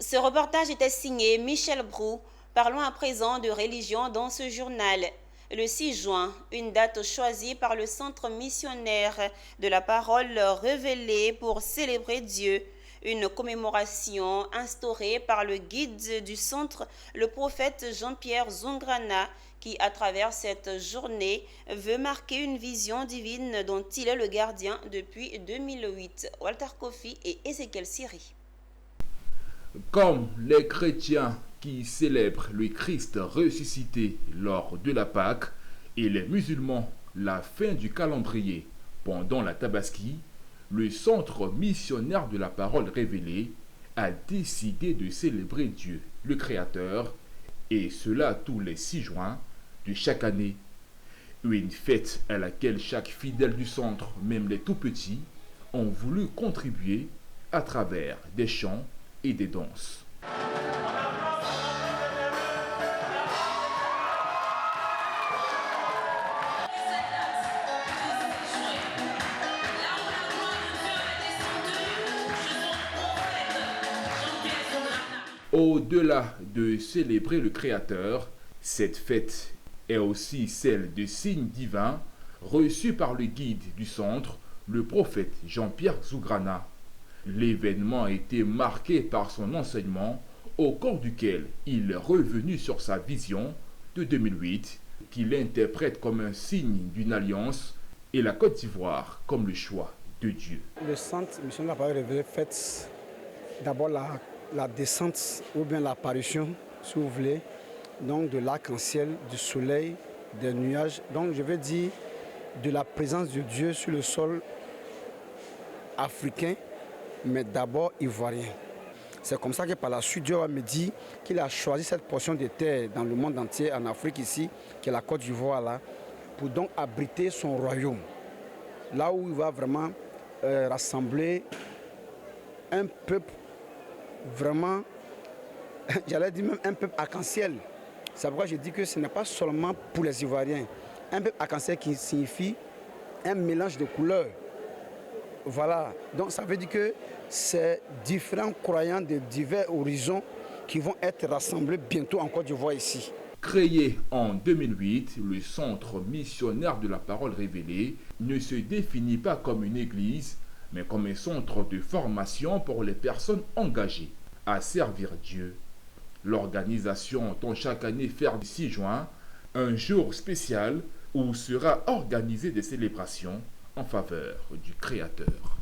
Ce reportage était signé Michel Brou. Parlons à présent de religion dans ce journal. Le 6 juin, une date choisie par le Centre missionnaire de la parole révélée pour célébrer Dieu. Une commémoration instaurée par le guide du centre, le prophète Jean-Pierre Zungrana, qui, à travers cette journée, veut marquer une vision divine dont il est le gardien depuis 2008. Walter Kofi et Ezekiel Siri. Comme les chrétiens qui célèbrent le Christ ressuscité lors de la Pâque et les musulmans la fin du calendrier pendant la Tabaski, le Centre missionnaire de la parole révélée a décidé de célébrer Dieu, le Créateur, et cela tous les 6 juin de chaque année. Une fête à laquelle chaque fidèle du centre, même les tout petits, ont voulu contribuer à travers des chants et des danses. Au-delà de célébrer le Créateur, cette fête est aussi celle de signes divins reçus par le guide du centre, le prophète Jean-Pierre Zungrana. L'événement a été marqué par son enseignement au cours duquel il est revenu sur sa vision de 2008 qu'il interprète comme un signe d'une alliance et la Côte d'Ivoire comme le choix de Dieu. Le centre missionnaire de la parole révélée fête d'abord la descente ou bien l'apparition, si vous voulez, donc de l'arc-en-ciel, du soleil, des nuages. Donc je veux dire de la présence de Dieu sur le sol africain, mais d'abord ivoirien. C'est comme ça que par la suite, Dieu me dit qu'il a choisi cette portion de terre dans le monde entier, en Afrique ici, qui est la Côte d'Ivoire là, pour donc abriter son royaume. Là où il va vraiment rassembler un peuple vraiment, j'allais dire même un peuple arc-en-ciel. C'est pourquoi je dis que ce n'est pas seulement pour les Ivoiriens. Un peuple arc-en-ciel qui signifie un mélange de couleurs. Voilà, donc ça veut dire que c'est différents croyants de divers horizons qui vont être rassemblés bientôt en Côte d'Ivoire ici. Créé en 2008, le Centre missionnaire de la parole révélée ne se définit pas comme une église, mais comme un centre de formation pour les personnes engagées à servir Dieu. L'organisation entend chaque année faire du 6 juin un jour spécial où sera organisée des célébrations en faveur du Créateur.